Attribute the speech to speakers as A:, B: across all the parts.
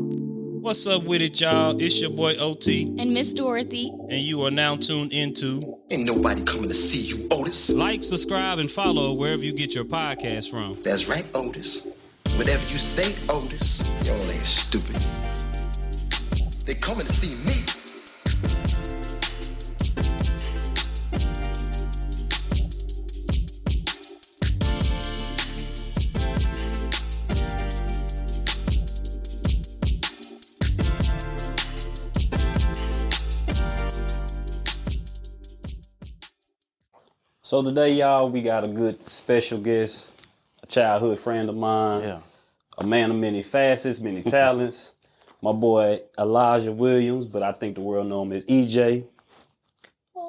A: What's up with it, y'all? It's your boy OT.
B: And Miss Dorothy.
A: And you are now tuned into
C: Ain't nobody coming to see you, Otis.
A: Like, subscribe, and follow wherever you get your podcast from.
C: That's right, Otis. Whatever you say, Otis, y'all ain't stupid. They coming to see me.
A: So today, y'all, we got a good special guest, a childhood friend of mine, a man of many facets, many talents. My boy Elijah Williams, but I think the world know him as EJ.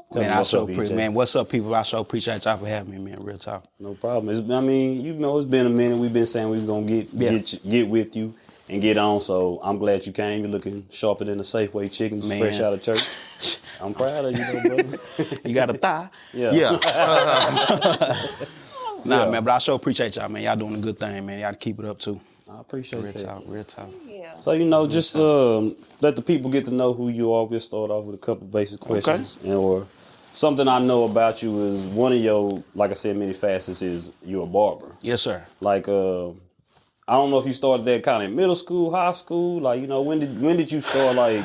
D: What's up, people? I sure appreciate y'all for having me, man. Real talk.
A: No problem. It's been a minute. We've been saying we was gonna get with you and get on. So I'm glad you came. You're looking sharper than a Safeway chicken, just fresh out of church. I'm proud of you, though, brother.
D: You got a thigh?
A: Yeah.
D: Man, but I sure appreciate y'all, man. Y'all doing a good thing, man. Y'all keep it up, too.
A: I appreciate that.
D: Real talk.
B: Yeah.
A: So, just let the people get to know who you are. We'll start off with a couple basic questions.
D: Okay.
A: Or something I know about you is one of your, like I said, many facets is you're a barber.
D: Yes, sir.
A: Like, I don't know if you started that kind of in middle school, high school. Like, when did you start, like,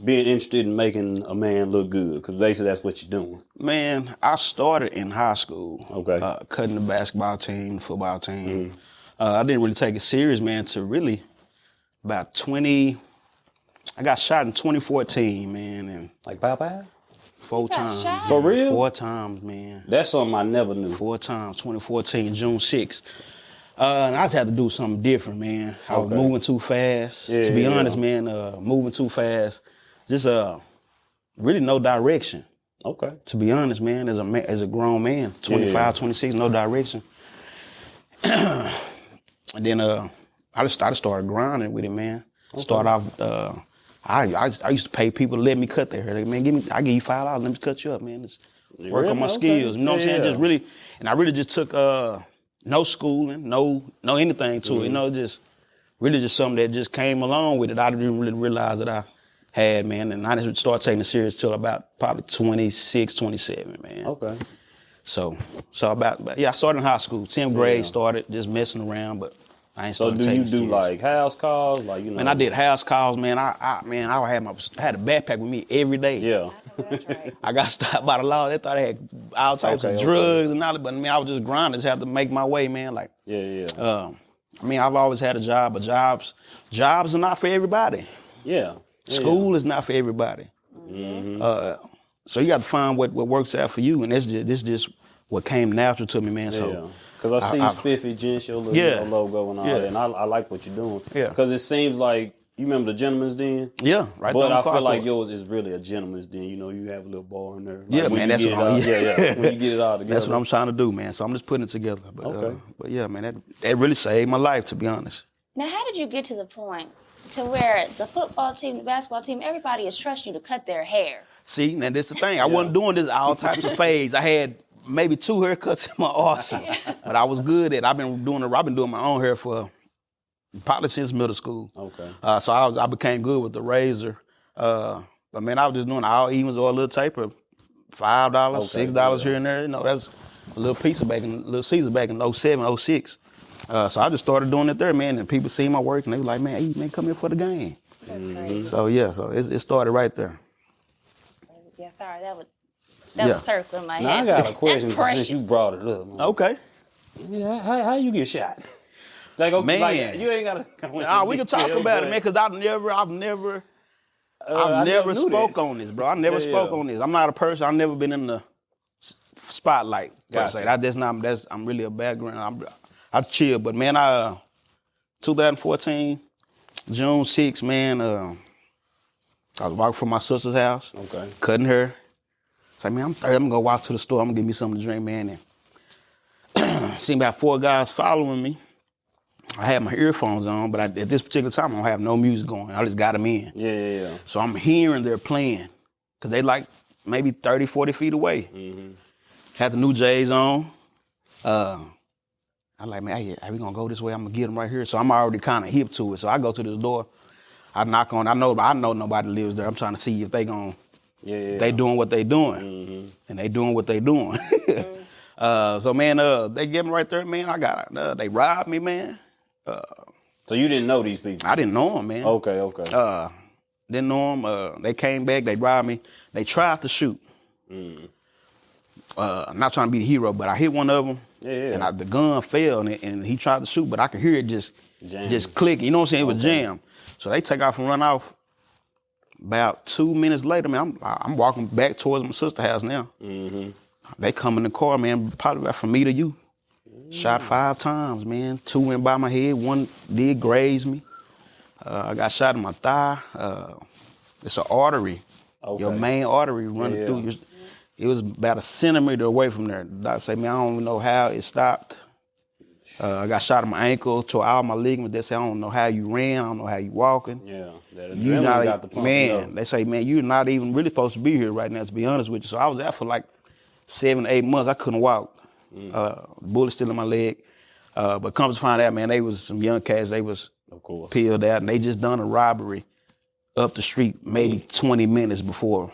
A: being interested in making a man look good? Because basically that's what you're doing.
D: Man, I started in high school.
A: Okay.
D: Cutting the basketball team, football team. I didn't really take it serious, man, to really about 20. I got shot in 2014, man. And
A: like Popeye?
D: 4 times.
B: shot?
A: For real?
D: 4 times, man.
A: That's something I never knew.
D: 4 times, 2014, June 6th. And I just had to do something different, man. I was moving too fast. To be honest, man, moving too fast. Just really no direction.
A: Okay.
D: To be honest, man, as a grown man, 25, 26, no direction. And then I just started grinding with it, man. Okay. Started off, I used to pay people to let me cut their hair. Like, man, I give you $5, let me cut you up, man. Just work on my skills. You know what I'm saying? Just really, and I really just took no schooling, no anything to it. Just really just something that just came along with it. I didn't really realize that I had, man. And I didn't start taking it serious till about probably 26, 27, man.
A: Okay.
D: So I started in high school. 10th grade, started just messing around, but I ain't started taking it serious.
A: So do you do like house calls? Like,
D: Man, I did house calls, man. I had a backpack with me every day.
A: Yeah.
D: I got stopped by the law. They thought I had all types of drugs and all that, but I was just grinding. Just had to make my way, man. Like, I've always had a job, but jobs are not for everybody.
A: Yeah.
D: School is not for everybody.
A: Mm-hmm.
D: So you got to find what works out for you, and this just what came natural to me, man. So
A: because I see Spiffy, Gents, your little logo and all that, and I like what you're doing. Yeah. Because it seems like, you remember the Gentleman's Den?
D: Yeah, right.
A: But I feel like yours is really a Gentleman's Den. You have a little bar in there. Like
D: man,
A: that's what when you get it all together.
D: That's what I'm trying to do, man. So I'm just putting it together. But, but yeah, man, that really saved my life, to be honest.
B: Now, how did you get to the point to where the football team, the basketball team, everybody is trusting you to cut their hair?
D: See, now that's the thing. I wasn't doing this all types of fades. I had maybe 2 haircuts in my arsenal, but I was good at it. I've been doing my own hair for probably since middle school. Okay. So I became good with the razor. But man, I was just doing all evens or a little taper, $5, $6 here and there. That's a little piece of little Caesar back in 07, 06. So I just started doing it there, man, and people see my work and they were like, man, hey, man, come here for the game.
B: That's crazy.
D: So it started right there.
B: Yeah, sorry, that was circling my head.
A: Now I got a question since you brought it up. Man.
D: Okay.
A: Yeah, how you get shot? Like,
D: man,
A: like, you ain't gotta.
D: We can talk about it, man, because I've never spoke on this, bro. I never spoke on this. I'm not a person. I've never been in the spotlight per se. I'm really a background. I chill, but man, 2014, June 6th, man. I was walking from my sister's house, cutting her. It's like, man, I'm 30. I'm gonna go walk to the store. I'm gonna get me something to drink, man. And seen about 4 guys following me. I had my earphones on, but at this particular time, I don't have no music going. I just got them in.
A: Yeah.
D: So I'm hearing they're playing, because they like maybe 30, 40 feet away. Mm-hmm. Had the new J's on. I'm like, man, hey, we gonna go this way? I'm gonna get them right here. So I'm already kind of hip to it. So I go to this door. I knock on. I know nobody lives there. I'm trying to see if they they doing what they doing, and they doing what they doing. So man, they get me right there, man. They robbed me, man.
A: So you didn't know these people?
D: I didn't know them, man.
A: Okay.
D: Didn't know them. They came back. They robbed me. They tried to shoot. I'm not trying to be the hero, but I hit one of them.
A: Yeah.
D: And the gun fell, and he tried to shoot, but I could hear it just click. You know what I'm saying? It was jammed. So they take off and run off. About 2 minutes later, man, I'm walking back towards my sister's house now. They come in the car, man, probably about from me to you. Shot 5 times, man. 2 went by my head. 1 did graze me. I got shot in my thigh. It's an artery.
A: Okay.
D: Your main artery running through your. It was about a centimeter away from there. The doctor said, man, I don't even know how it stopped. I got shot in my ankle, tore all my ligaments. They say, I don't know how you ran. I don't know how you walking.
A: Yeah, that adrenaline got the pump.
D: Man, they say, man, you're not even really supposed to be here right now, to be honest with you. So I was out for like 7 to 8 months. I couldn't walk. Bullet still in my leg. But come to find out, man, they was some young cats. They was peeled out, and they just done a robbery up the street maybe 20 minutes before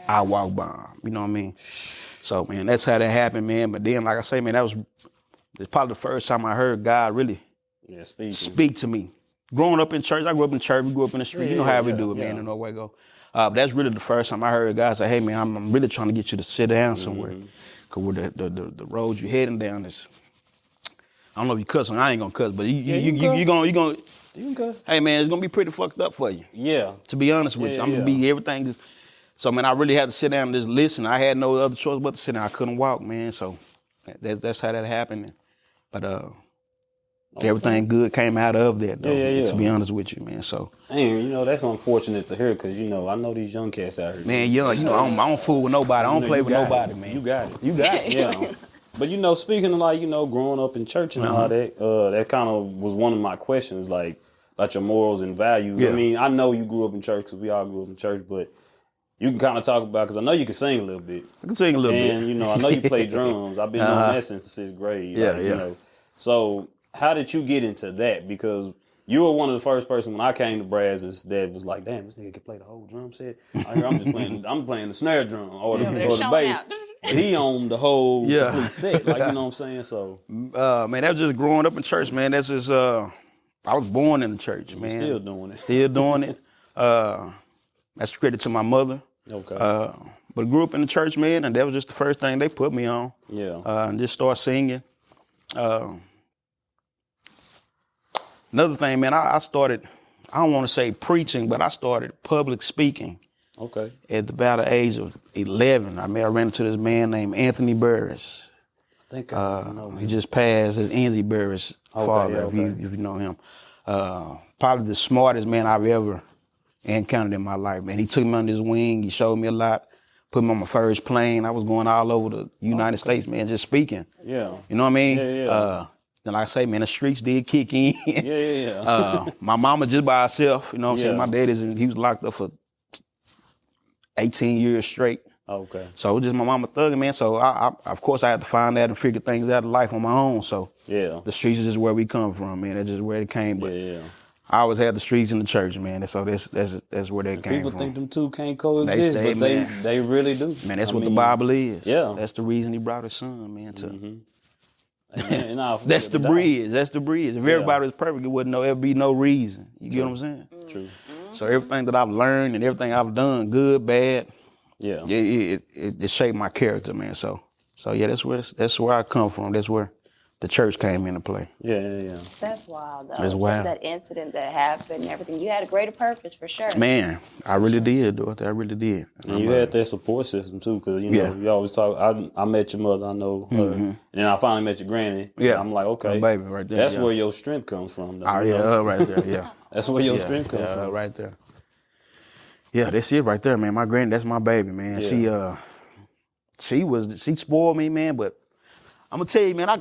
D: I walked by 'em. You know what I mean? So, man, that's how that happened, man. But then, like I say, man, it's probably the first time I heard God really speak to me. Growing up in church, I grew up in church, we grew up in the street. You know how we do it, man, in Nowego. But that's really the first time I heard God say, hey, man, I'm really trying to get you to sit down somewhere. Because the road you're heading down is, I don't know if you cuss, I ain't going to cuss, but you going to cuss. Hey, man, it's going to be pretty fucked up for you.
A: Yeah.
D: To be honest with you. I'm going to be everything just. So, man, I really had to sit down and just listen. I had no other choice but to sit down. I couldn't walk, man. So that's how that happened. But everything good came out of that, though, to be honest with you, man. So,
A: and that's unfortunate to hear because, I know these young cats out here.
D: Man, young, I don't fool with nobody. I don't play with nobody, man.
A: You got it.
D: You got it.
A: Yeah. But, speaking of, like, growing up in church and all that, that kind of was one of my questions, like, about your morals and values. I mean, I know you grew up in church because we all grew up in church, but you can kind of talk about, because I know you can sing a little bit.
D: I can sing a little bit.
A: And, I know you play drums. I've been doing that since the 6th grade.
D: Yeah.
A: So how did you get into that? Because you were one of the first person when I came to Brazos that was like, damn, this nigga can play the whole drum set. I'm just playing, I'm playing the snare drum or the bass. But he owned the whole complete set. Like, you know what I'm saying? So,
D: man, that was just growing up in church, man. That's just, I was born in the church, man.
A: Still doing it.
D: Still doing it. That's credit to my mother.
A: Okay.
D: But grew up in the church, man, and that was just the first thing they put me on.
A: Yeah.
D: And just start singing. Another thing, man, I started, I don't want to say preaching, but I started public speaking.
A: Okay.
D: At about the age of 11. I ran into this man named Anthony Burris.
A: I think I know him.
D: He just passed as Enzi Burris' father, if you know him. Probably the smartest man I've ever encountered in my life, man. He took me under his wing. He showed me a lot. Put me on my first plane. I was going all over the United States, man, just speaking.
A: Yeah.
D: You know what I mean?
A: Yeah.
D: Then like I say, man, the streets did kick in.
A: Yeah.
D: My mama just by herself, you know what I'm saying? My daddy's he was locked up for 18 years straight.
A: Okay.
D: So it was just my mama thugging, man. So I of course I had to find out and figure things out of life on my own. So the streets is just where we come from, man. That's just where it came. But I always had the streets in the church, man. So that's where that came
A: People
D: from.
A: think them two can't coexist, they really do.
D: Man, that's what the Bible is.
A: Yeah.
D: That's the reason he brought his son, man, to
A: that's
D: the bridge. That's the bridge. If everybody was perfect, it wouldn't ever be no reason. You get what I'm saying?
A: True.
D: So everything that I've learned and everything I've done, good, bad, it shaped my character, man. So yeah, that's where I come from. That's where the church came into play.
A: Yeah.
B: That's wild, though.
D: That's wild.
B: That incident that happened and everything. You had a greater purpose for sure.
D: Man, I really did, Dorothy. I really did.
A: And you had that support system too, because you always talk. I met your mother, I know her, and then I finally met your granny.
D: Yeah,
A: I'm like, okay,
D: my baby, right there.
A: That's where your strength comes from.
D: Though, right there. Yeah,
A: that's where your strength comes from.
D: Right there. Yeah, that's it right there, man. My granny, that's my baby, man.
A: Yeah.
D: She spoiled me, man. But I'm gonna tell you, man, I'm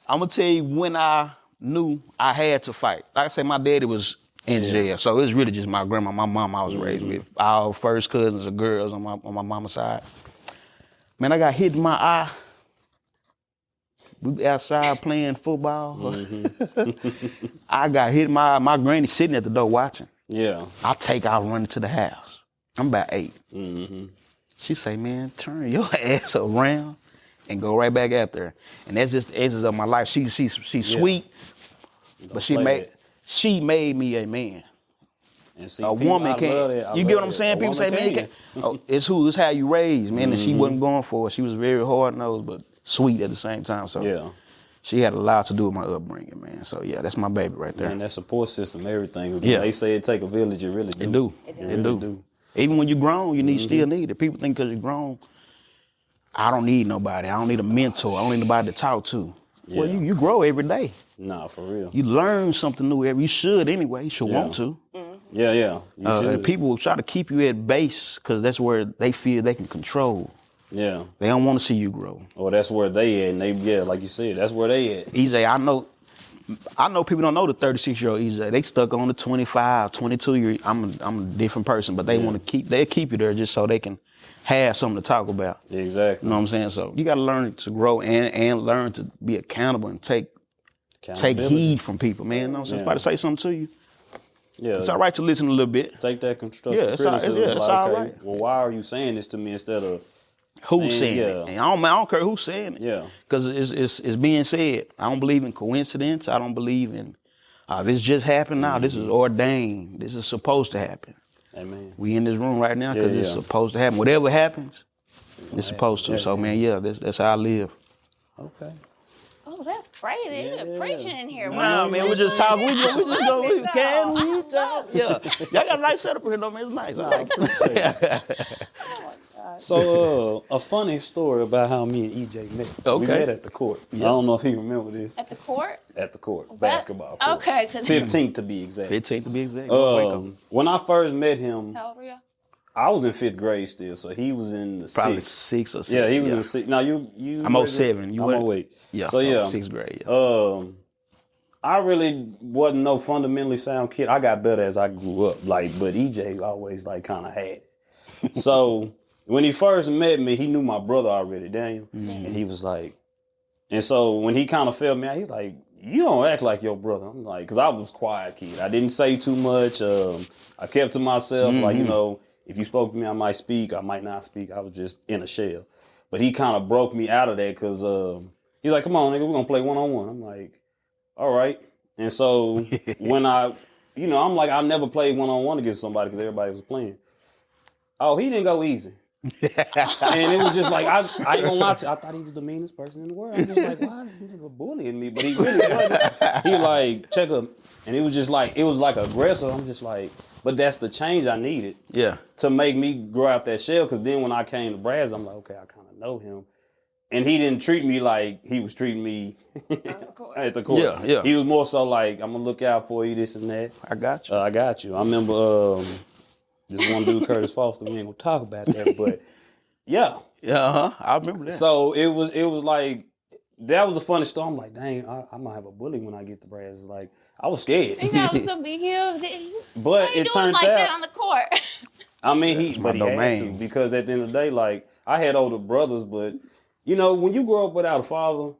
D: gonna tell you when I knew I had to fight. Like I said, my daddy was in jail, so it was really just my grandma, my mom. I was raised with. All first cousins are girls on my mama's side. Man, I got hit in my eye. We outside playing football. I got hit. My granny sitting at the door watching.
A: Yeah.
D: I take out running to the house. I'm about 8.
A: Mm-hmm.
D: She say, man, turn your ass around and go right back out there. And that's just the edges of my life. She's sweet, but she made me a man.
A: And see,
D: A woman can't. You get what I'm saying? People say, man, you can't. It's how you raised, man. And she wasn't going for it. She was very hard-nosed, but sweet at the same time. So
A: yeah.
D: She had a lot to do with my upbringing, man. So yeah, that's my baby right there.
A: And that support system, everything.
D: Yeah.
A: They say it take a village, it really do.
D: It do. Even when you're grown, you still need it. People think because you're grown, I don't need nobody. I don't need a mentor. I don't need nobody to talk to. Yeah. Well, you grow every day.
A: Nah, for real.
D: You learn something new every. You should anyway. You should want to.
A: Yeah.
D: People will try to keep you at base because that's where they feel they can control.
A: Yeah.
D: They don't want to see you grow.
A: Or that's where they at. And like you said, that's where they at.
D: EJ, I know people don't know the 36-year-old EJ. They stuck on the 25, 22-year. I'm a different person, but they want to keep you there just so they can have something to talk about.
A: Exactly.
D: You know what I'm saying? So you got to learn to grow and learn to be accountable and take heed from people, man. You know what I'm saying? Somebody say something to you. Yeah. It's all right to listen a little bit.
A: Take that constructive criticism.
D: It's all right.
A: Well, why are you saying this to me instead of
D: who's saying it? And I don't care who's saying it.
A: Yeah.
D: Because it's being said. I don't believe in coincidence. I don't believe in this just happened now. This is ordained. This is supposed to happen.
A: Amen. We
D: in this room right now because it's supposed to happen. Whatever happens, it's supposed to. Yeah, so, man, that's how I live.
A: Okay.
B: Oh, that's crazy. You're preaching in here.
D: Nah, man, we just talk. We just go. Can we talk? Yeah. Y'all got a nice setup here, though, man. It's nice. I appreciate it.
A: So, a funny story about how me and EJ met.
D: Okay.
A: We met at the court. Yep. I don't know if he remember this.
B: At the court?
A: At the court. Basketball court.
B: Okay.
A: 15th to be exact.
D: 15th to be exact.
A: When I first met him,
B: how old were you?
A: I was in 5th grade still, so he was in the 6th.
D: Probably 6 or 7.
A: Yeah, he was in 6th. Now, you
D: I'm 07.
A: I'm 08.
D: Yeah,
A: so
D: 6th grade. Yeah.
A: I really wasn't no fundamentally sound kid. I got better as I grew up, but EJ always kind of had it. So when he first met me, he knew my brother already, Daniel, and he was like, and so when he kind of felt me out, he was like, you don't act like your brother. I'm like, because I was a quiet kid. I didn't say too much. I kept to myself, if you spoke to me, I might speak, I might not speak. I was just in a shell. But he kind of broke me out of that because he's like, come on, nigga, we're going to play one-on-one. I'm like, all right. And so when I'm like, I never played one-on-one against somebody because everybody was playing. Oh, he didn't go easy. And it was just like, I ain't gonna lie to you, I thought he was the meanest person in the world. I was like, why is this nigga bullying me? But he really wasn't. He check up. And it was just it was aggressive. I'm just like, but that's the change I needed.
D: Yeah.
A: To make me grow out that shell. Because then when I came to Braz, I'm like, okay, I kind of know him. And he didn't treat me like he was treating me at the court.
D: Yeah.
A: He was more so like, I'm going to look out for you, this and that.
D: I got you.
A: I got you. I remember this one dude, Curtis Foster, we ain't going to talk about that, but yeah.
D: Yeah, I remember that.
A: So it was like, that was the funny story. I'm like, dang, I might have a bully when I get to Braz. Like, I was scared.
B: You know, it's going to be huge.
A: But it turned out.
B: That on the court?
A: I mean, he had to, because at the end of the day, I had older brothers, but when you grow up without a father,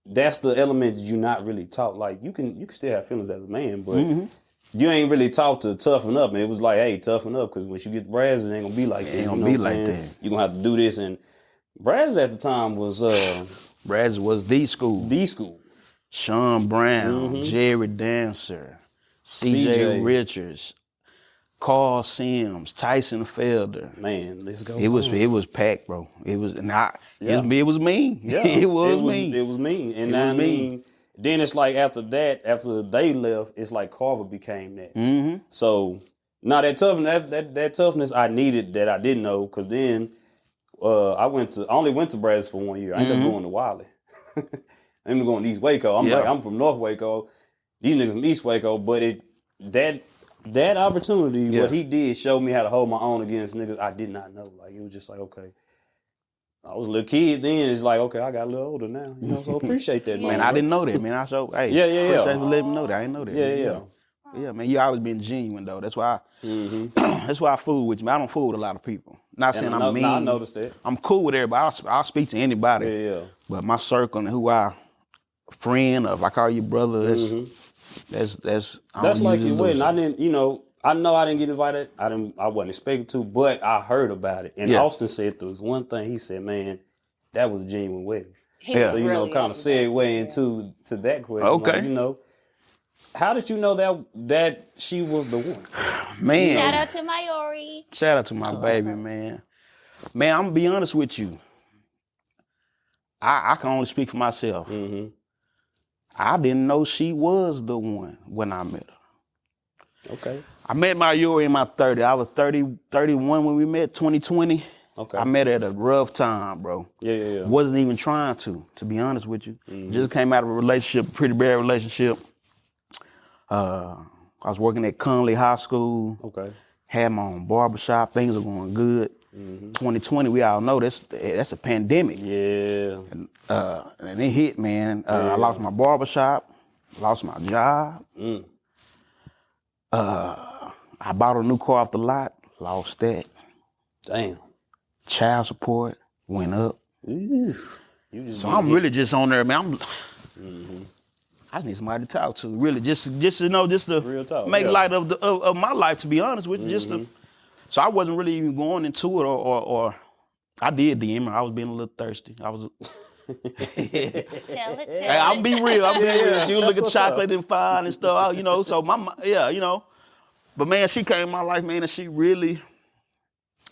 A: that's the element that you're not really taught. Like, you can still have feelings as a man, but you ain't really taught to toughen up. And it was like, hey, toughen up, because once you get to Braz, it ain't gonna be like this.
D: It ain't gonna be like that.
A: You're gonna have to do this. And Braz at the time was
D: Braz was the school.
A: The school.
D: Sean Brown, Jerry Dancer, CJ Richards, Carl Sims, Tyson Felder.
A: Man, let's go.
D: It was packed, bro. It was not. It was mean.
A: Yeah,
D: it was mean.
A: It was mean, and I mean, then it's like after they left, it's like Carver became that.
D: Mm-hmm.
A: So now that toughness I needed that I didn't know, because then I only went to Braz for 1 year. I ended up going to Wiley. I ended up going to East Waco. I'm from North Waco. These niggas from East Waco, but that opportunity, what he did, showed me how to hold my own against niggas I did not know. Like, it was just like, okay. I was a little kid then. It's like, okay, I got a little older now. So appreciate that,
D: man. I didn't know that, man. Appreciate you letting me know that. I didn't know that. Yeah, man. You always been genuine, though. That's why that's why I fool with you, man. I don't fool with a lot of people. Not saying I'm mean.
A: I noticed that.
D: I'm cool with everybody. I'll speak to anybody.
A: Yeah.
D: But my circle and who I friend, or if I call you brother, that's
A: That's like your wedding. I didn't, I know I didn't get invited. I wasn't expecting to, but I heard about it. And Austin said there was one thing. He said, "Man, that was a genuine wedding."
B: Yeah.
A: So
B: Really
A: kind of segue into that question.
D: Okay.
A: Like, how did you know that she was the one?
D: Man.
B: Shout out to Mayori.
D: Shout out to my baby, man. Man, I'm gonna be honest with you. I can only speak for myself.
A: Mm-hmm.
D: I didn't know she was the one when I met her.
A: Okay.
D: I met Mayuri in my 30s. I was 31 when we met, 2020.
A: Okay.
D: I met her at a rough time, bro.
A: Yeah.
D: Wasn't even trying to be honest with you. Just came out of a relationship, a pretty bad relationship. I was working at Conley High School.
A: Okay.
D: Had my own barbershop. Things were going good. 2020, we all know that's a pandemic.
A: Yeah.
D: And it hit, man. I lost my barbershop, lost my job. I bought a new car off the lot, lost that.
A: Damn.
D: Child support went up.
A: So
D: I'm really just on there, man. I just need somebody to talk to, really, just to
A: Real talk,
D: make light of my life. To be honest with you, so I wasn't really even going into it, or I did DM her. I was being a little thirsty. I was.
B: Tell it.
D: Hey, I'll be real. She was looking chocolate and fine and stuff, So But man, she came in my life, man, and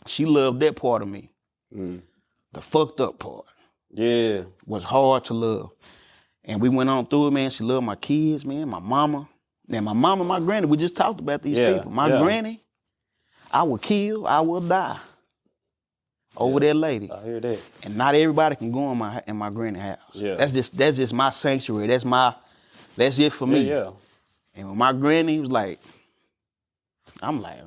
D: she loved that part of me. The fucked up part.
A: Yeah.
D: Was hard to love. And we went on through it, man. She loved my kids, man, my mama. And my mama, my granny, we just talked about these people. My granny, I will kill, I will die over that lady.
A: I hear that.
D: And not everybody can go in my granny house.
A: Yeah.
D: That's just my sanctuary. That's it for me.
A: Yeah.
D: And when my granny was like, I'm like,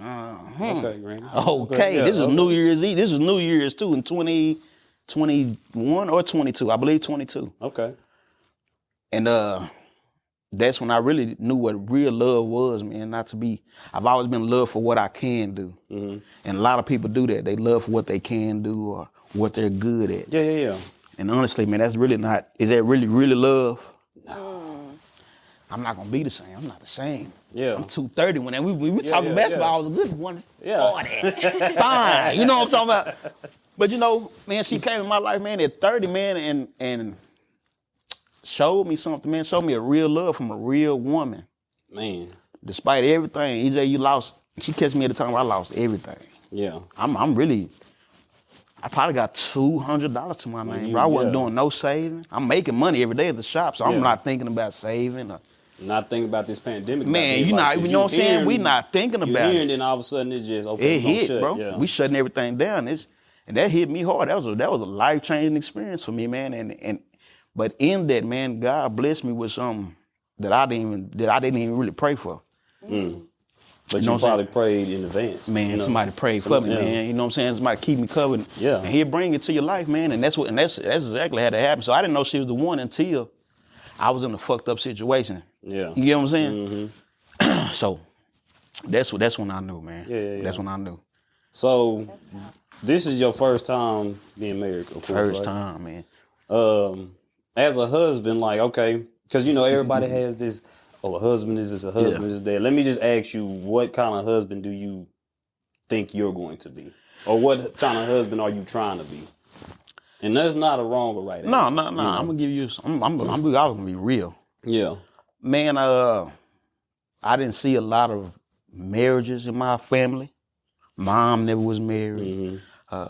A: Okay, granny.
D: Okay, this is New Year's Eve. This is New Year's too in 2021 or 22. I believe 22.
A: Okay.
D: And that's when I really knew what real love was, man. I've always been loved for what I can do. And a lot of people do that. They love for what they can do or what they're good at.
A: Yeah.
D: And honestly, man, that's really not, is that really, really love? No. I'm not going to be the same. I'm not the same.
A: Yeah.
D: I'm 230. When we talking basketball, I was a good 140.
A: Yeah.
D: Fine. You know what I'm talking about? But man, she came in my life, man, at 30, man, and showed me something, man. Showed me a real love from a real woman.
A: Man.
D: Despite everything, EJ, you lost. She catch me at the time where I lost everything.
A: Yeah.
D: I probably got $200 to my name, bro. I wasn't doing no saving. I'm making money every day at the shop, so I'm not thinking about saving.
A: Not thinking about this pandemic.
D: Man, you know what I'm saying? We not thinking about it.
A: And then all of a sudden it just, okay,
D: it hit,
A: shut,
D: bro.
A: Yeah.
D: We shutting everything down. And that hit me hard. That was a life-changing experience for me, man. But in that, man, God blessed me with something that I didn't even really pray for.
A: But you probably prayed in advance.
D: Man, somebody prayed for me, man. You know what I'm saying? Somebody keep me covered.
A: Yeah.
D: And he'll bring it to your life, man. And that's exactly how that happened. So I didn't know she was the one until I was in a fucked up situation.
A: Yeah.
D: You get what I'm saying? So that's when I knew, man.
A: Yeah.
D: That's when I knew.
A: So this is your first time being married, of course,
D: First
A: right?
D: time, man.
A: As a husband, like, okay, because, everybody has this, a husband is this, a husband is that. Let me just ask you, what kind of husband do you think you're going to be? Or what kind of husband are you trying to be? And that's not a wrong or right answer.
D: No. I'm going to give you, I was going to be real.
A: Yeah.
D: Man, I didn't see a lot of marriages in my family. Mom never was married.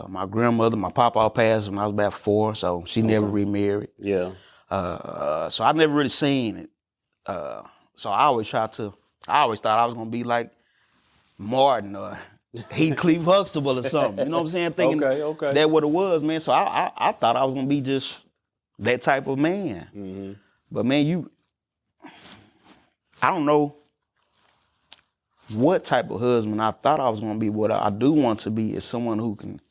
D: My grandmother, my papa all passed when I was about 4, so she never remarried.
A: Yeah.
D: So I never really seen it. So I always thought I was going to be like Martin or Heathcliff Huxtable or something. You know what I'm saying? Thinking
A: okay.
D: that's what it was, man. So I thought I was going to be just that type of man. But man, I don't know what type of husband I thought I was going to be. What I do want to be is someone who can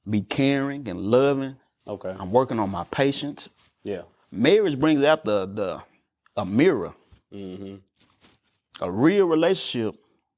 D: be caring and loving.
A: Okay.
D: I'm working on my patience.
A: Yeah.
D: Marriage brings out a mirror. A real relationship,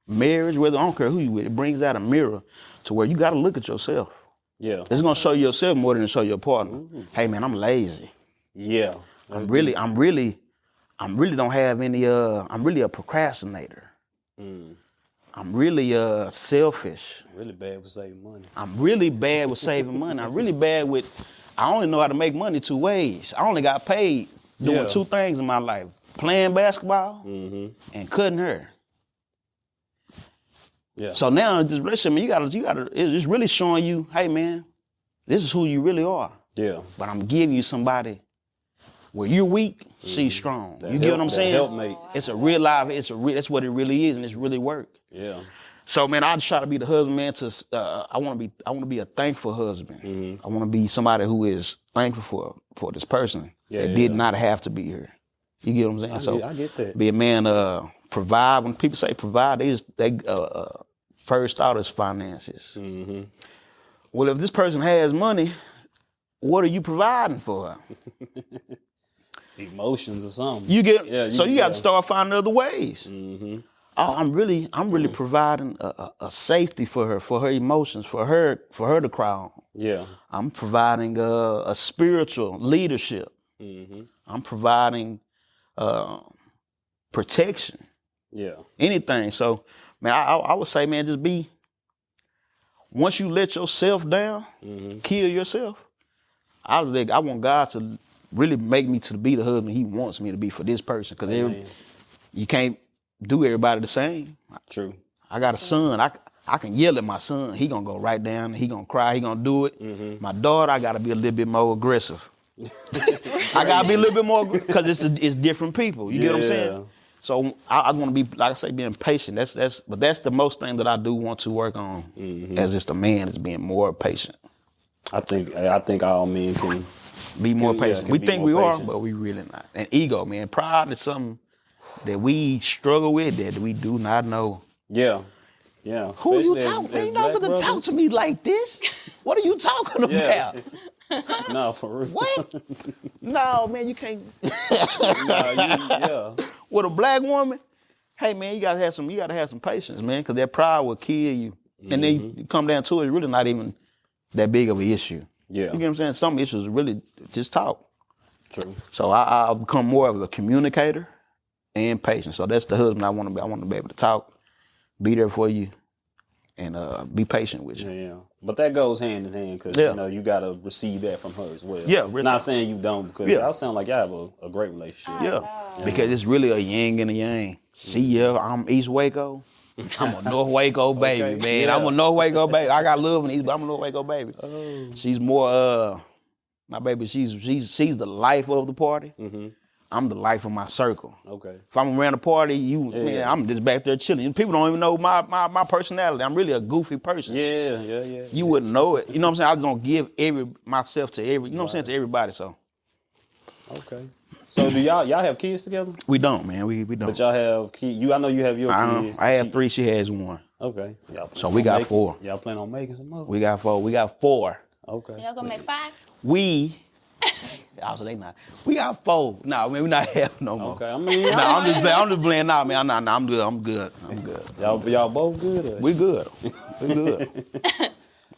D: marriage, whether I don't care who you with, it brings out a mirror to where you got to look at yourself.
A: Yeah.
D: It's going to show you yourself more than it show your partner. Hey, man, I'm lazy.
A: Yeah.
D: I'm really don't have any. I'm really a procrastinator. I'm really selfish.
A: Really bad with saving money.
D: I'm really bad with saving money. I'm really bad with. I only know how to make money 2 ways. I only got paid doing 2 things in my life: playing basketball and cutting hair.
A: Yeah.
D: So now this relationship, man, you gotta. It's really showing you, hey man, this is who you really are.
A: Yeah.
D: But I'm giving you somebody where you're weak, she's strong. You get what I'm saying?
A: Helpmate.
D: It's a real life. That's what it really is, and it's really work.
A: Yeah.
D: So man, I just try to be the husband, man. I want to be a thankful husband. I want to be somebody who is thankful for this person that did not have to be here. You get what I'm saying?
A: I get that.
D: Be a man. Provide. When people say provide, they first thought is finances. Well, if this person has money, what are you providing for her?
A: Emotions or something.
D: You get you got to start finding other ways. I'm really providing a safety for her emotions, for her to cry on.
A: Yeah.
D: I'm providing a spiritual leadership. I'm providing protection.
A: Yeah.
D: Anything. So, man, I would say, man, just be. Once you let yourself down, kill yourself. I want God to really make me to be the husband He wants me to be for this person, because you can't do everybody the same. True. I got a son. I can yell at my son. He gonna go right down. He gonna cry. He gonna do it. My daughter, I gotta be a little bit more aggressive. I gotta be a little bit more, because it's different people. You get what I'm saying? So I want to be, like I say, being patient. But that's the most thing that I do want to work on as just a man, is being more patient.
A: I think all men can
D: be more patient. We think we
A: patient.
D: are, but we really not. And ego, man, pride is something that we struggle with that we do not know.
A: Yeah. Yeah.
D: Who you talking? Man, you're not going to talk to me like this. What are you talking about?
A: No, for real.
D: What? No, man, you can't.
A: Yeah.
D: With a black woman, hey man, you gotta have some patience, man, because that pride will kill you. And then you come down to it, it's really not even that big of an issue. Yeah. You get what I'm saying? Some issues really just talk. True. So I'll become more of a communicator and patient. So that's the husband I want to be. I want to be able to talk, be there for you, and be patient with you.
A: Yeah. But that goes hand in hand, because you got to receive that from her as well. Yeah. Not saying you don't, because y'all sound like y'all have a great relationship.
D: Yeah. Because it's really a yin and a yang. See, I'm East Waco. I'm a North Waco baby, man. Yeah. I'm a North Waco baby. I got love in the East, but I'm a North Waco baby. Oh. She's more, my baby, she's the life of the party. I'm the life of my circle. Okay. If I'm around a party, man, I'm just back there chilling. People don't even know my personality. I'm really a goofy person. Yeah. You wouldn't know it. You know what I'm saying? I just don't give myself to you know what I'm saying, to everybody, so.
A: Okay. So do y'all have kids together?
D: We don't, man. We don't.
A: But y'all have kids. I know you have your kids.
D: I have 3, she has 1.
A: Okay.
D: So we got 4.
A: Y'all plan on making some more?
D: We got 4. We got 4.
B: Okay. Y'all gonna make 5?
D: Also, they not. We got 4. No, man, we not having no more.
A: Okay, I mean,
D: I'm just playing out, man. No, I'm good. I'm good.
A: Y'all both good? Or?
D: We good. We good.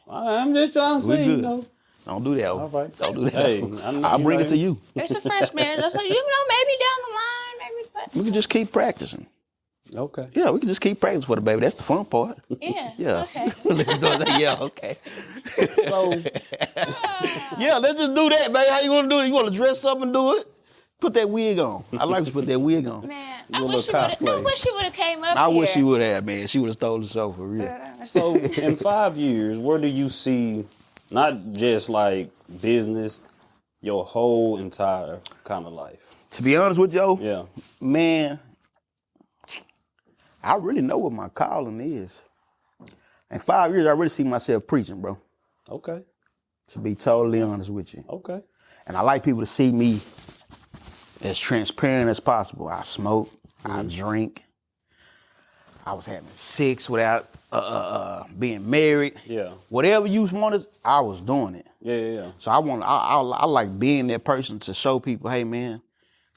A: I'm just trying to see, you know.
D: Don't do that.
A: All right.
D: Don't do that.
A: Hey,
D: I'll bring it to you.
B: It's a fresh marriage. So maybe down the line,
D: we can just keep practicing.
A: Okay.
D: Yeah, we can just keep practicing for the baby. That's the fun part.
B: Yeah. Okay.
D: Yeah. Okay.
A: So.
D: Yeah, let's just do that, baby. How you want to do it? You want to dress up and do it? Put that wig on. I like to put that wig on.
B: Man, I wish she would have came up here.
D: I wish she would have, man. She would have stole the show for real.
A: So in 5 years, where do you see, not just like business, your whole entire kind of life?
D: To be honest with you, man, I really know what my calling is. In 5 years, I really see myself preaching, bro.
A: Okay.
D: To be totally honest with you.
A: Okay.
D: And I like people to see me as transparent as possible. I smoke, I drink. I was having sex without being married.
A: Yeah.
D: Whatever you wanted, I was doing it.
A: Yeah.
D: So I like being that person to show people, hey man,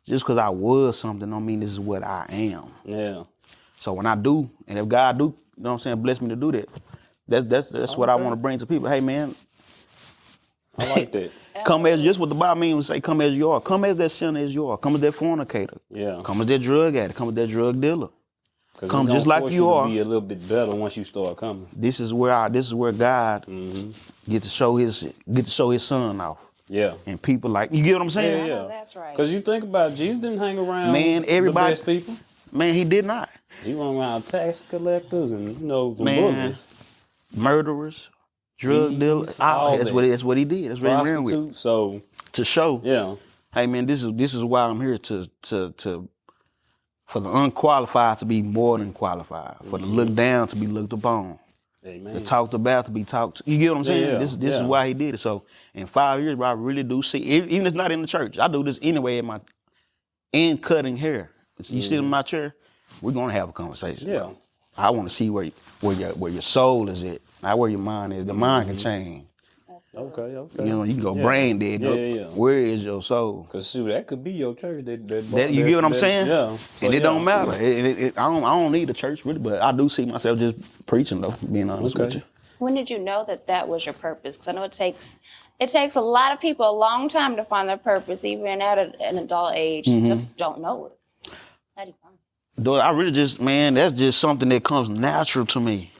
D: just because I was something don't mean this is what I am.
A: Yeah.
D: So when I do, and if God do, you know what I'm saying, bless me to do that, that's what I want to bring to people. Hey man.
A: I like that.
D: Come as just what the Bible means when say come as you are. Come as that sinner as you are. Come as that fornicator.
A: Yeah.
D: Come as that drug addict. Come as that drug dealer.
A: Come
D: just like you are.
A: To be a little bit better once you start coming.
D: This is where God get to show his son off.
A: Yeah.
D: And people like, you get what I'm saying?
A: Yeah.
B: That's right.
A: Because you think about it, Jesus didn't hang around
D: everybody,
A: the best people.
D: Man, he did not.
A: He went around tax collectors and the bullies.
D: Murderers, drug dealers. That's what he did. That's what he ran with.
A: Prostitutes. So
D: to show,
A: yeah.
D: Hey man, this is why I'm here to for the unqualified to be more than qualified, for the look down to be looked upon,
A: Amen.
D: the talked about to be talked to. You get what I'm saying?
A: Yeah,
D: This is why he did it. So in 5 years, I really do see, even if it's not in the church, I do this anyway in cutting hair. You sit in my chair, we're gonna have a conversation.
A: Yeah.
D: I want to see where your soul is at, not where your mind is. The mind can change.
A: Okay.
D: You know, you can go brain dead.
A: Yeah.
D: Where is your soul?
A: Because that could be your church.
D: That you get what I'm saying?
A: Yeah.
D: And it don't matter. I don't need a church really, but I do see myself just preaching though, being honest with you.
B: When did you know that was your purpose? Because I know it takes a lot of people a long time to find their purpose, even at an adult age, don't know it. How do you find it?
D: Though I really that's just something that comes natural to me.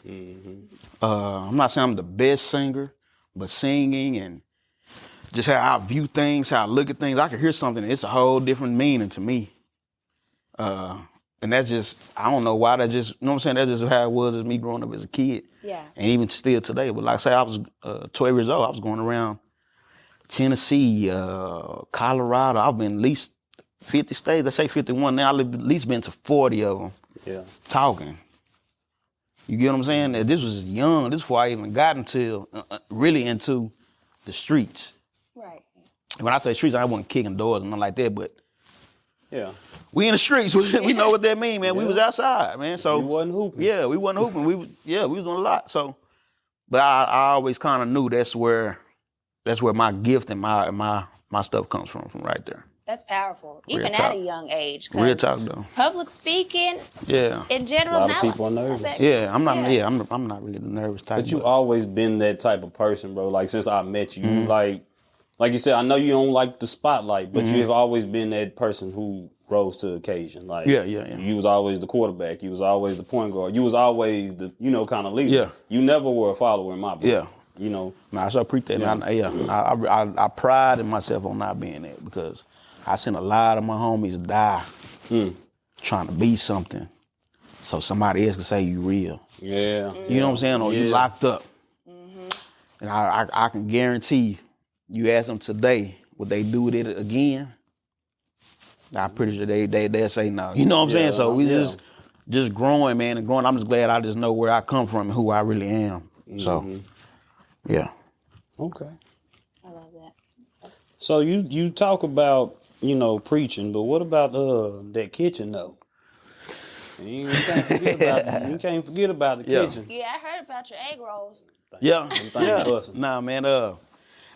D: I'm not saying I'm the best singer, but singing and just how I view things, how I look at things, I can hear something, it's a whole different meaning to me. And that's just, I don't know why, that just, you know what I'm saying, that's just how it was as me growing up as a kid.
B: Yeah.
D: And even still today. But like I say, I was 12 years old, I was going around Tennessee, Colorado, I've been at least 50 states, let's say 51 now, I've at least been to 40 of them.
A: Yeah.
D: Talking. You get what I'm saying? This was young. This before I even got really into the streets.
B: Right.
D: When I say streets, I wasn't kicking doors and nothing like that, but
A: yeah,
D: we in the streets. We know what that means, man. Yeah. We was outside, man. So
A: we wasn't hooping.
D: Yeah, we wasn't hooping. We was doing a lot. So, but I always kind of knew that's where my gift and my stuff comes from right there.
B: That's powerful,
D: Real
B: even
D: talk.
B: at a young age.
D: Real talk, though.
B: Public speaking,
D: yeah,
B: in general,
A: a lot of people are nervous.
D: Yeah, I'm not. Yeah, I'm not really the nervous type.
A: But you always been that type of person, bro. Like since I met you, like you said, I know you don't like the spotlight, but you have always been that person who rose to the occasion. Like
D: yeah.
A: You was always the quarterback. You was always the point guard. You was always the kind of leader.
D: Yeah.
A: You never were a follower in my book.
D: Yeah.
A: You know.
D: Nah, I so appreciate that. I pride in myself on not being that because I seen a lot of my homies die trying to be something so somebody else can say you real.
A: Yeah.
D: You know what I'm saying? Or you locked up. And I can guarantee you ask them today, would they do it again? I'm pretty sure they'll say no. You know what I'm saying? So we just growing, man, and growing. I'm just glad I just know where I come from and who I really am. So, yeah.
A: Okay.
B: I love that.
A: So you talk about, preaching, but what about that kitchen though? You can't forget about the kitchen.
B: Yeah, I heard about your egg rolls.
D: Yeah. Nah, man.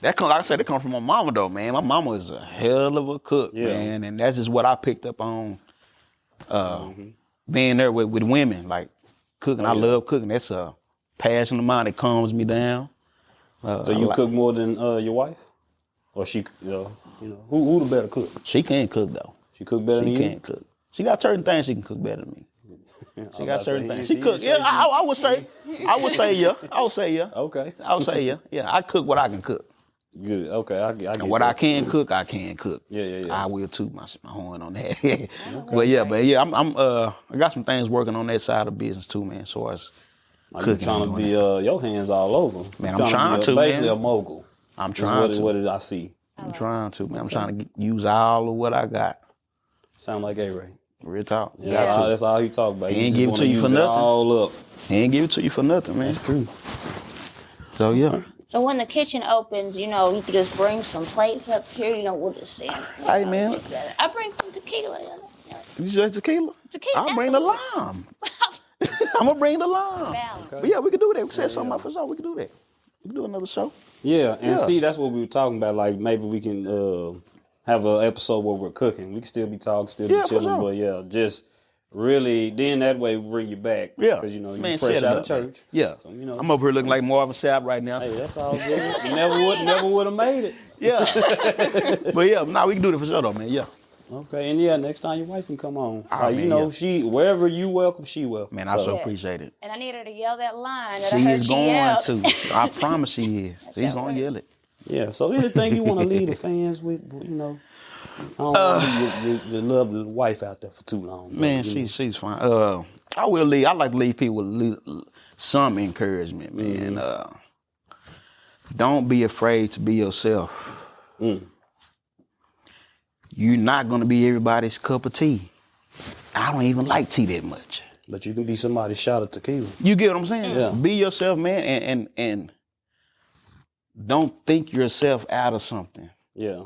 D: That comes, like I said, it comes from my mama though, man. My mama is a hell of a cook, man, and that's just what I picked up on. Being there with women, like cooking. I love cooking. That's a passion of mine that calms me down.
A: So you cook more than your wife, or she? Who the better cook?
D: She can't cook though.
A: She cook better than you?
D: She can't cook. She got certain things she can cook better than me. She got certain things. She cook. Yeah, I would say yeah.
A: Okay.
D: I would say yeah. Yeah, I cook what I can cook.
A: Good. Okay, I get
D: and what
A: that.
D: I can cook, I can cook.
A: Yeah.
D: I will toot my horn on that. But I got some things working on that side of business too, man. So as
A: cooking, trying to be your hands all over.
D: Man, I'm trying to,
A: basically
D: man.
A: a mogul.
D: I'm trying to.
A: What did I see?
D: I'm trying to, man. I'm trying to use all of what I got.
A: Sound like A-Ray.
D: Real talk.
A: Yeah, that's all he talk about.
D: He ain't give it to you for nothing.
A: All up.
D: He ain't give it to you for nothing, man.
A: That's true.
D: So yeah.
B: So when the kitchen opens, you could just bring some plates up here. We'll just see.
D: Hey, man.
B: I bring some tequila.
D: You say tequila?
B: Tequila.
D: I'll bring the lime. I'm gonna bring the lime.
B: Okay.
D: But yeah, we can do that. We set something up for show. We can do that. We can do another show.
A: Yeah, and see, that's what we were talking about. Like maybe we can have an episode where we're cooking. We can still be talking, still be chilling, but just really, then that way we bring you back.
D: Yeah.
A: Because, you know,
D: Man,
A: you're fresh
D: set it
A: out of
D: up,
A: church.
D: Yeah.
A: So, you know.
D: I'm up here looking like Marvin Sapp right now.
A: Hey, that's all good. You never would have made it.
D: Yeah. But yeah, nah, we can do it for sure though, man. Yeah.
A: Okay, and yeah, next time your wife can come on.
D: Oh,
A: you
D: man,
A: know,
D: yeah.
A: she wherever you welcome, she welcome.
D: Man, I so
B: Yes.
D: appreciate it.
B: And I need her to yell that line that
D: She
B: I heard
D: is
B: she
D: going
B: yelled.
D: to. I promise she is. She's gonna yell it.
A: Yeah, so anything you want to leave the fans with, you know, I don't want to love the wife out there for too long.
D: Man, she's fine. I will leave. I like to leave people with some encouragement, man. Don't be afraid to be yourself. You're not gonna be everybody's cup of tea. I don't even like tea that much.
A: But you can be somebody's shot of tequila.
D: You get what I'm saying?
A: Yeah.
D: Be yourself, man, and don't think yourself out of something.
A: Yeah.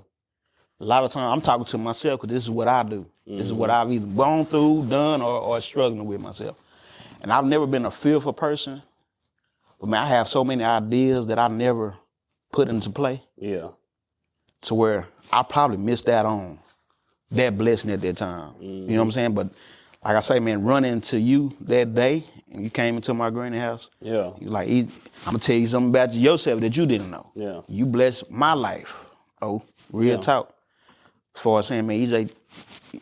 D: A lot of times I'm talking to myself because this is what I do. This is what I've either gone through, done, or struggling with myself. And I've never been a fearful person. But man, I have so many ideas that I never put into play
A: Yeah.
D: to where I probably missed out on that blessing at that time. You know what I'm saying? But like I say, man, running into you that day and you came into my granny house.
A: Yeah.
D: You like, I'm gonna tell you something about yourself that you didn't know.
A: Yeah.
D: You blessed my life. Oh, real talk. As far as saying, man, EJ,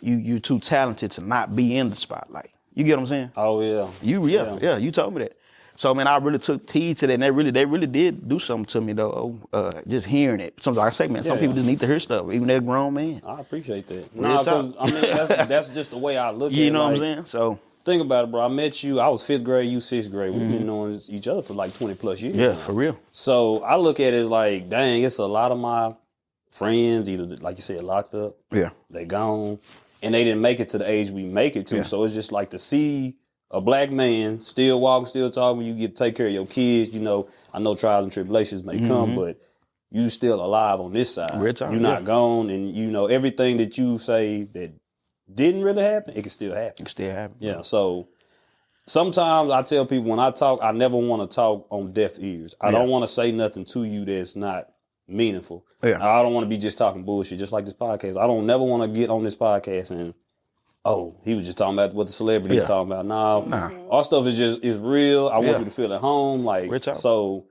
D: you too talented to not be in the spotlight. You get what I'm saying?
A: Oh yeah.
D: Yeah, you told me that. So man, I really took heed to that, and they really did do something to me though. Just hearing it. Sometimes like I say, man, some people just need to hear stuff, even they're grown man.
A: I appreciate that.
D: Real
A: No,
D: talk.
A: because I mean that's just the way I look at it.
D: You know what I'm
A: like,
D: saying? So
A: think about it, bro. I met you. I was 5th grade. You 6th grade. We've been knowing each other for like 20 plus years.
D: yeah,
A: now.
D: for real.
A: So I look at it like, dang, it's a lot of my friends either, like you said, locked up.
D: Yeah.
A: They gone, and they didn't make it to the age we make it to.
D: Yeah.
A: So it's just like to see a black man still walking, still talking. You get to take care of your kids. You know, I know trials and tribulations may come, but you still alive on this side.
D: Real talk,
A: You're not
D: yeah.
A: gone, and you know everything that you say that didn't really happen, it can still happen.
D: It still happen.
A: Yeah. So sometimes I tell people when I talk, I never want to talk on deaf ears. I don't want to say nothing to you that's not meaningful.
D: Yeah.
A: I don't want to be just talking bullshit, just like this podcast. I don't never want to get on this podcast and, oh, he was just talking about what the celebrities
D: Yeah.
A: talking about. Nah. Our stuff is real. I want
D: Yeah.
A: you to feel at home. Like,
D: Real talk.
A: so,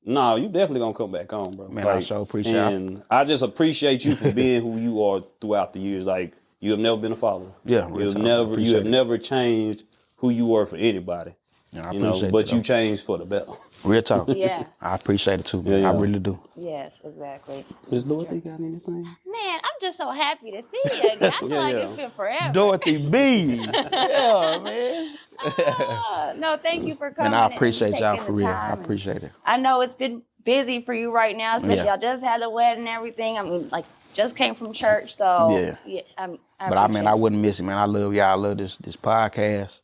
A: no, you definitely gonna come back on, bro.
D: Man,
A: like,
D: I so appreciate it.
A: And I just appreciate you for being who you are throughout the years. Like, you have never been a follower.
D: Yeah,
A: you
D: real
A: have
D: talk.
A: never
D: Appreciate it.
A: never changed who you were for anybody.
D: Yeah, I
A: You know,
D: appreciate
A: but
D: that,
A: you
D: though.
A: changed for the better.
D: Real talk.
B: Yeah.
D: I appreciate it too, man.
A: Yeah,
D: I
A: yeah.
D: really do.
B: Yes, exactly.
A: Miss Dorothy got anything?
B: Man, I'm just so happy to see you again. I feel like it's been forever.
D: Dorothy B. Yeah, man.
B: No, thank you for coming.
D: And I
B: and
D: appreciate y'all
B: taking
D: for
B: the
D: real.
B: time.
D: I appreciate it.
B: I know it's been busy for you right now, especially
D: Yeah.
B: y'all just had the wedding and everything. I mean, like, just came from church, so
D: Yeah.
B: I
D: I wouldn't miss it, man. I love y'all. I love this podcast.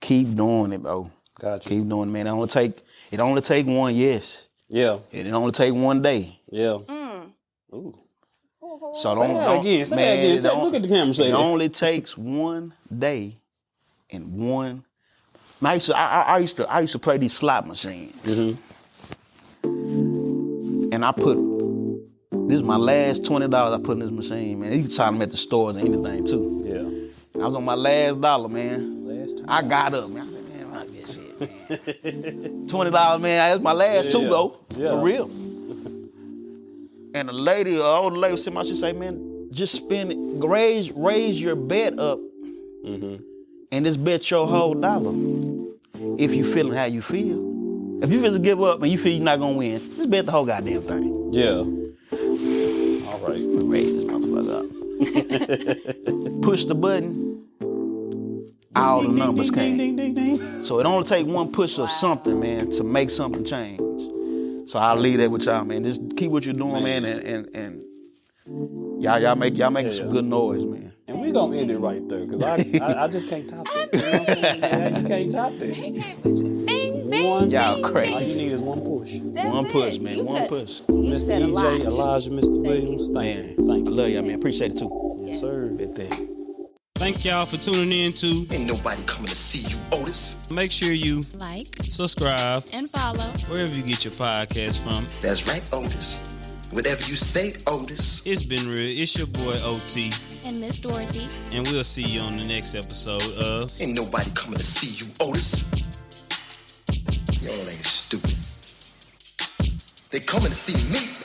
D: Keep doing it, bro.
A: Gotcha.
D: Keep doing it, man. It only take one yes.
A: Yeah.
D: It only take one day.
A: Yeah.
B: Mm.
A: Ooh.
D: So
A: Say that again. Say that again. Look at the camera. Say
D: it
A: that.
D: only takes one day and one. I used to play these slot machines, and I put this is my last $20 I put in this machine, man. You can find them at the stores and anything too.
A: Yeah.
D: I was on my last dollar, man.
A: Last $20.
D: I got up, man. I said, man, fuck this shit, man. $20, man. That's my last two, though.
A: Yeah.
D: For real. And the older lady was sitting out, she say, man, just spend it. Raise your bet up and just bet your whole dollar. If you feeling how you feel. If you feel to give up and you feel you're not going to win, just bet the whole goddamn thing.
A: Yeah. All right.
D: Raise this motherfucker up. Push the button. All the numbers came.
A: Ding, ding, ding, ding.
D: So it only take one push of something, man, to make something change. So I'll leave that with y'all, man. Just keep what you're doing, man, and y'all making some good noise, man.
A: And we're going to end it right there because I just can't top that. You know what I'm saying? Yeah, you can't top that.
B: Bing, bing,
A: One,
D: Y'all
B: bing,
D: crazy.
A: all you
B: bing.
A: need is one push.
B: That's
D: One
B: it.
D: push, man.
B: You
D: One
B: said-
D: push.
B: You
A: Mr.
B: said a lot.
A: EJ, Elijah, Mr. Williams, thank
D: Man,
A: you. Thank
D: I
A: you.
D: love y'all, man. Appreciate it too.
A: Yes, sir.
D: Bet that.
A: Thank y'all for tuning in to.
C: Ain't nobody coming to see you, Otis.
A: Make sure you
E: Like
A: subscribe
E: and follow.
A: wherever you get your podcast from.
C: That's right, Otis. Whatever you say, Otis.
A: It's been real. It's your boy OT.
E: And Miss Dorothy.
A: And we'll see you on the next episode of
C: Ain't nobody coming to see you, Otis. Y'all ain't stupid. They coming to see me.